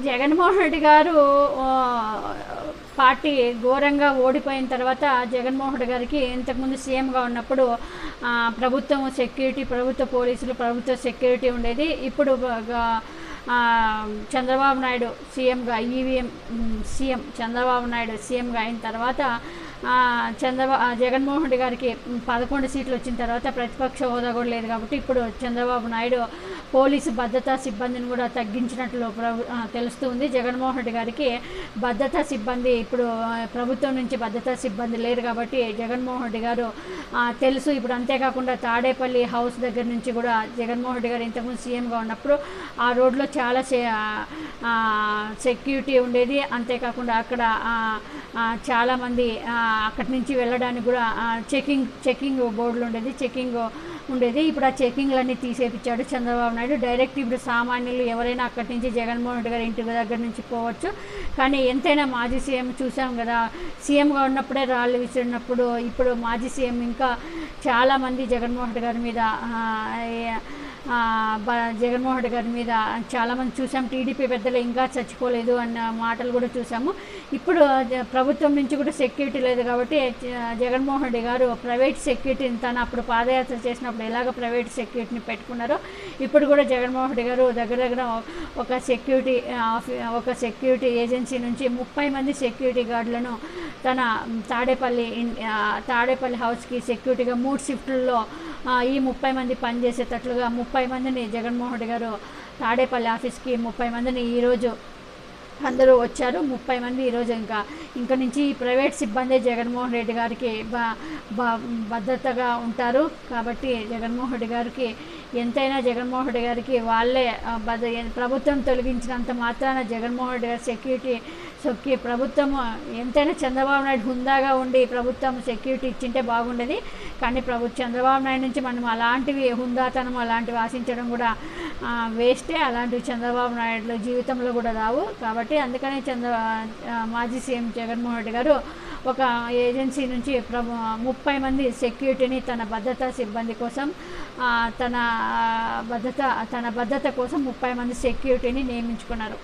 జగన్మోహన్ రెడ్డి గారు పార్టీ ఘోరంగా ఓడిపోయిన తర్వాత జగన్మోహన్ రెడ్డి గారికి ఇంతకుముందు సీఎంగా ఉన్నప్పుడు ప్రభుత్వం సెక్యూరిటీ, ప్రభుత్వ పోలీసులు, ప్రభుత్వ సెక్యూరిటీ ఉండేది. ఇప్పుడు చంద్రబాబు నాయుడు సీఎంగా సీఎం చంద్రబాబు నాయుడు సీఎంగా అయిన తర్వాత జగన్మోహన్ రెడ్డి గారికి 11 సీట్లు వచ్చిన తర్వాత ప్రతిపక్ష హోదా కూడా లేదు కాబట్టి ఇప్పుడు చంద్రబాబు నాయుడు పోలీసు భద్రతా సిబ్బందిని కూడా తగ్గించినట్లు తెలుస్తుంది. జగన్మోహన్ రెడ్డి గారికి భద్రతా సిబ్బంది ఇప్పుడు ప్రభుత్వం నుంచి భద్రతా సిబ్బంది లేరు కాబట్టి జగన్మోహన్ రెడ్డి గారు తెలుసు. ఇప్పుడు అంతేకాకుండా తాడేపల్లి హౌస్ దగ్గర నుంచి కూడా జగన్మోహన్ రెడ్డి గారు ఇంతకుముందు సీఎంగా ఉన్నప్పుడు ఆ రోడ్లో చాలా సెక్యూరిటీ ఉండేది. అంతేకాకుండా అక్కడ చాలామంది అక్కడి నుంచి వెళ్ళడానికి కూడా చెకింగ్ బోర్డులు ఉండేది. ఇప్పుడు ఆ చెకింగ్లన్నీ తీసేపించాడు చంద్రబాబు నాయుడు. డైరెక్ట్ ఇప్పుడు సామాన్యులు ఎవరైనా అక్కడి నుంచి జగన్మోహన్ రెడ్డి గారి ఇంటి దగ్గర నుంచి పోవచ్చు. కానీ ఎంతైనా మాజీ సీఎం చూసాం కదా, సీఎంగా ఉన్నప్పుడే రాళ్ళు విసిరినప్పుడు ఇప్పుడు మాజీ సీఎం ఇంకా చాలామంది జగన్మోహన్ రెడ్డి గారి మీద చాలామంది చూసాం. టీడీపీ పెద్దలు ఇంకా చచ్చిపోలేదు అన్న మాటలు కూడా చూసాము. ఇప్పుడు ప్రభుత్వం నుంచి కూడా సెక్యూరిటీ లేదు కాబట్టి జగన్మోహన్ రెడ్డి గారు ప్రైవేట్ సెక్యూరిటీని తను అప్పుడు పాదయాత్ర చేసినప్పుడు ఎలాగ ప్రైవేట్ సెక్యూరిటీని పెట్టుకున్నారో ఇప్పుడు కూడా జగన్మోహన్ రెడ్డి గారు దగ్గర ఒక సెక్యూరిటీ ఏజెన్సీ నుంచి 30 మంది సెక్యూరిటీ గార్డులను తన తాడేపల్లి హౌస్కి సెక్యూరిటీగా 3 షిఫ్ట్లలో ఈ 30 మంది పనిచేసేటట్లుగా 30 మందిని జగన్మోహన్ రెడ్డి గారు తాడేపల్లి ఆఫీస్కి 30 మందిని ఈరోజు అందరూ వచ్చారు. 30 మంది ఈరోజు ఇంకా నుంచి ప్రైవేట్ సిబ్బంది జగన్మోహన్ రెడ్డి గారికి భద్రతగా ఉంటారు. కాబట్టి జగన్మోహన్ రెడ్డి గారికి ఎంతైనా జగన్మోహన్ రెడ్డి గారికి వాళ్ళే ప్రభుత్వం తొలగించినంత మాత్రాన జగన్మోహన్ రెడ్డి గారి సెక్యూరిటీ ప్రభుత్వం ఎంతైనా చంద్రబాబు నాయుడు హుందాగా ఉండి ప్రభుత్వం సెక్యూరిటీ ఇచ్చింటే బాగుండేది. కానీ చంద్రబాబు నాయుడు నుంచి మనం అలాంటివి హుందాతనం అలాంటివి ఆశించడం కూడా వేస్టే. అలాంటివి చంద్రబాబు నాయుడు జీవితంలో కూడా రావు. కాబట్టి అందుకనే మాజీ సీఎం జగన్మోహన్ రెడ్డి గారు ఒక ఏజెన్సీ నుంచి 30 మంది సెక్యూరిటీని తన భద్రతా సిబ్బంది కోసం తన భద్రత కోసం 30 మంది సెక్యూరిటీని నియమించుకున్నారు.